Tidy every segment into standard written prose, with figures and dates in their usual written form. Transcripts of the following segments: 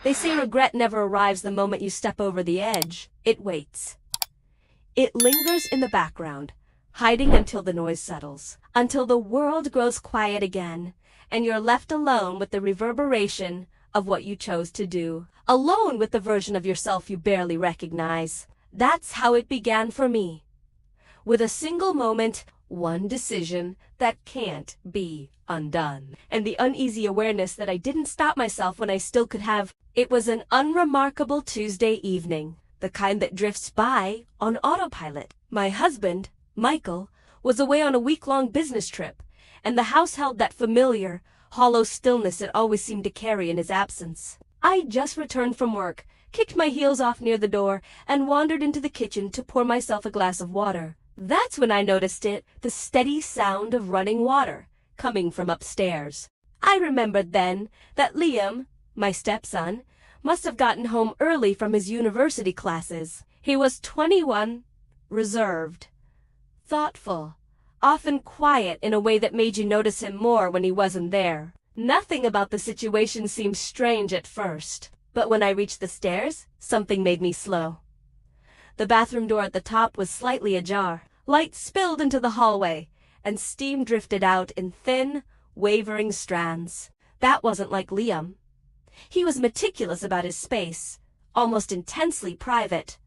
They say regret never arrives the moment you step over the edge. It waits. It lingers in the background, hiding until the noise settles, until the world grows quiet again, and you're left alone with the reverberation of what you chose to do, alone with the version of yourself you barely recognize. That's how it began for me. With a single moment, one decision that can't be undone, and the uneasy awareness that I didn't stop myself when I still could have. It was an unremarkable Tuesday evening, the kind that drifts by on autopilot. My husband, Michael, was away on a week-long business trip, and the house held that familiar, hollow stillness it always seemed to carry in his absence. I just returned from work, kicked my heels off near the door, and wandered into the kitchen to pour myself a glass of water. That's when I noticed it, the steady sound of running water, coming from upstairs. I remembered then that Liam, my stepson, must have gotten home early from his university classes. He was 21, reserved, thoughtful, often quiet in a way that made you notice him more when he wasn't there. Nothing about the situation seemed strange at first, but when I reached the stairs, something made me slow. The bathroom door at the top was slightly ajar. Light spilled into the hallway, and steam drifted out in thin, wavering strands. That wasn't like Liam. He was meticulous about his space, almost intensely private.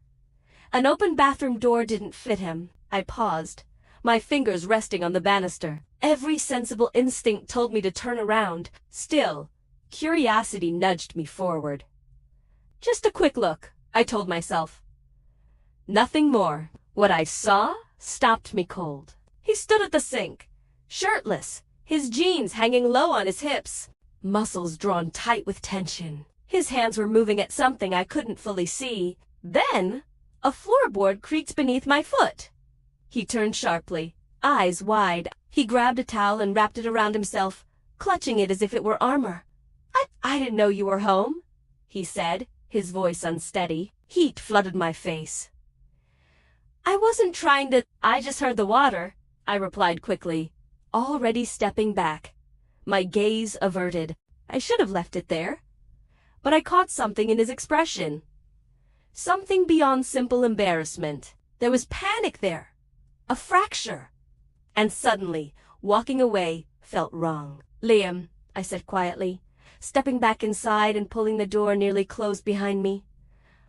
An open bathroom door didn't fit him. I paused, my fingers resting on the banister. Every sensible instinct told me to turn around. Still, curiosity nudged me forward. Just a quick look, I told myself. Nothing more. What I saw stopped me cold. He stood at the sink, shirtless, his jeans hanging low on his hips, muscles drawn tight with tension. His hands were moving at something I couldn't fully see. Then, a floorboard creaked beneath my foot. He turned sharply, eyes wide. He grabbed a towel and wrapped it around himself, clutching it as if it were armor. I didn't know you were home, he said, his voice unsteady. Heat flooded my face. I wasn't trying to. I just heard the water, I replied quickly, already stepping back, my gaze averted. I should have left it there. But I caught something in his expression. Something beyond simple embarrassment. There was panic there. A fracture. And suddenly, walking away felt wrong. Liam, I said quietly, stepping back inside and pulling the door nearly closed behind me.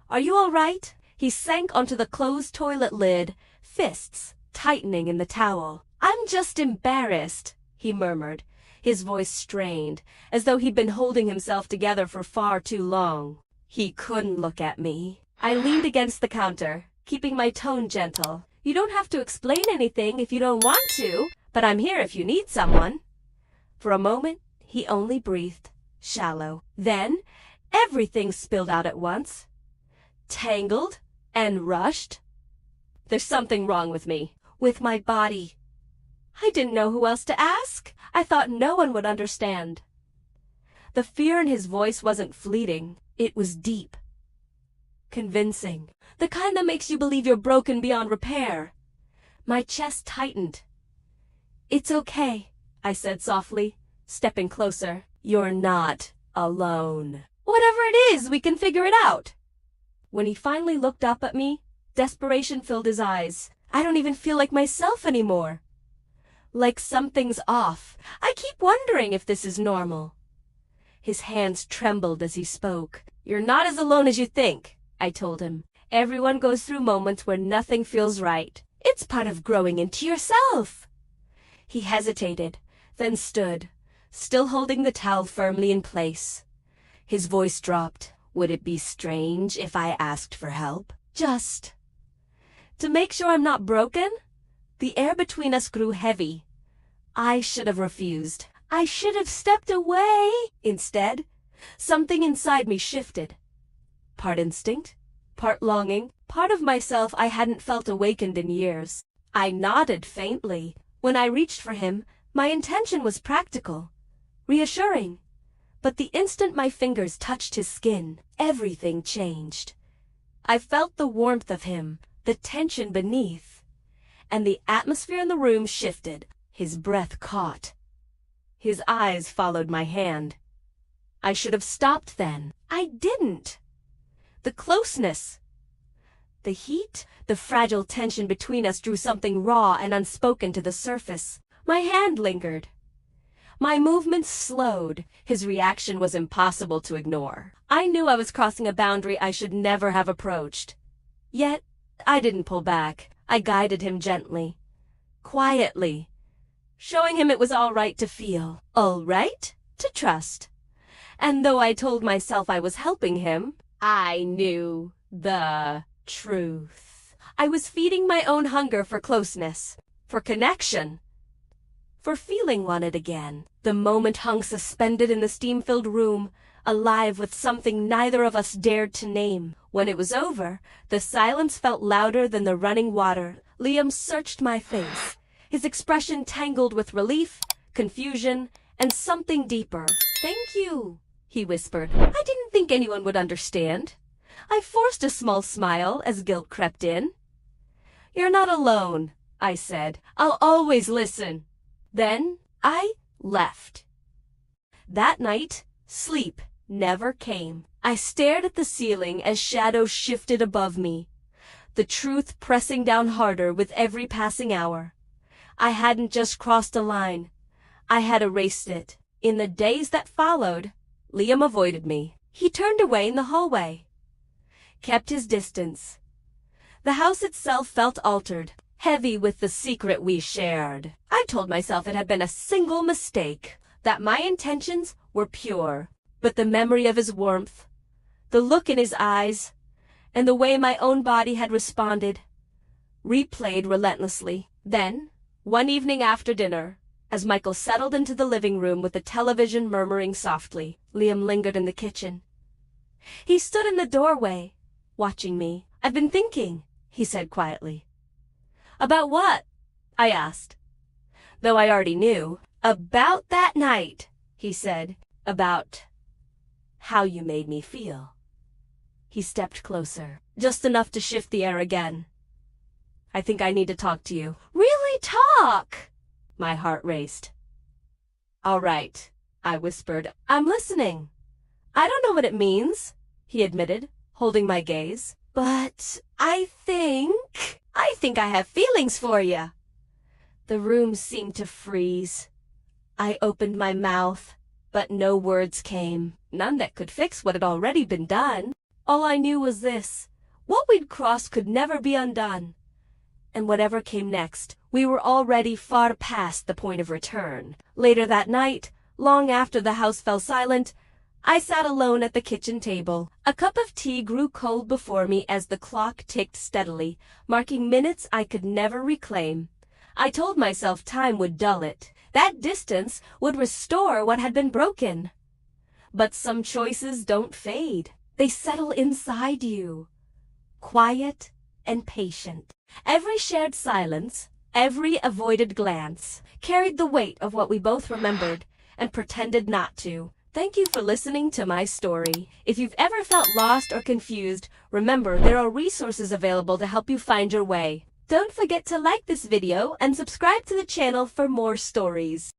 Are you all right? He sank onto the closed toilet lid, fists tightening in the towel. I'm just embarrassed, he murmured, his voice strained, as though he'd been holding himself together for far too long. He couldn't look at me. I leaned against the counter, keeping my tone gentle. You don't have to explain anything if you don't want to, but I'm here if you need someone. For a moment, he only breathed, shallow. Then, everything spilled out at once. Tangled and rushed. There's something wrong with me, with my body. I didn't know who else to ask. I thought no one would understand. The fear in his voice wasn't fleeting. It was deep. Convincing. The kind that makes you believe you're broken beyond repair. My chest tightened. It's okay, I said softly, stepping closer. You're not alone. Whatever it is, we can figure it out. When he finally looked up at me, desperation filled his eyes. I don't even feel like myself anymore. Like something's off. I keep wondering if this is normal. His hands trembled as he spoke. You're not as alone as you think, I told him. Everyone goes through moments where nothing feels right. It's part of growing into yourself. He hesitated, then stood, still holding the towel firmly in place. His voice dropped. Would it be strange if I asked for help? Just to make sure I'm not broken? The air between us grew heavy. I should have refused. I should have stepped away. Instead, something inside me shifted. Part instinct, part longing, part of myself I hadn't felt awakened in years. I nodded faintly. When I reached for him, my intention was practical, reassuring. But the instant my fingers touched his skin, everything changed. I felt the warmth of him, the tension beneath, and the atmosphere in the room shifted. His breath caught. His eyes followed my hand. I should have stopped then. I didn't. The closeness, the heat, the fragile tension between us drew something raw and unspoken to the surface. My hand lingered. My movements slowed. His reaction was impossible to ignore. I knew I was crossing a boundary I should never have approached. Yet, I didn't pull back. I guided him gently, quietly, showing him it was all right to feel, all right to trust. And though I told myself I was helping him, I knew the truth. I was feeding my own hunger for closeness, for connection, for feeling wanted again. The moment hung suspended in the steam-filled room, alive with something neither of us dared to name. When it was over, the silence felt louder than the running water. Liam searched my face, his expression tangled with relief, confusion, and something deeper. "Thank you," he whispered. "I didn't think anyone would understand." I forced a small smile as guilt crept in. "You're not alone," I said. "I'll always listen." Then I left. That night, sleep never came. I stared at the ceiling as shadows shifted above me, the truth pressing down harder with every passing hour. I hadn't just crossed a line. I had erased it. In the days that followed, Liam avoided me. He turned away in the hallway, kept his distance. The house itself felt altered, heavy with the secret we shared. I told myself it had been a single mistake, that my intentions were pure. But the memory of his warmth, the look in his eyes, and the way my own body had responded, replayed relentlessly. Then, one evening after dinner, as Michael settled into the living room with the television murmuring softly, Liam lingered in the kitchen. He stood in the doorway, watching me. "I've been thinking," he said quietly. "About what?" I asked, though I already knew. "About that night," he said. "About how you made me feel." He stepped closer, just enough to shift the air again. "I think I need to talk to you." "Really talk?" My heart raced. "All right," I whispered. "I'm listening." "I don't know what it means," he admitted, holding my gaze. "But I think I have feelings for you." The room seemed to freeze. I opened my mouth, but no words came. None that could fix what had already been done. All I knew was this: what we'd crossed could never be undone. And whatever came next, we were already far past the point of return. Later that night, long after the house fell silent, I sat alone at the kitchen table. A cup of tea grew cold before me as the clock ticked steadily, marking minutes I could never reclaim. I told myself time would dull it. That distance would restore what had been broken. But some choices don't fade. They settle inside you, quiet and patient. Every shared silence, every avoided glance, carried the weight of what we both remembered and pretended not to. Thank you for listening to my story. If you've ever felt lost or confused, remember there are resources available to help you find your way. Don't forget to like this video and subscribe to the channel for more stories.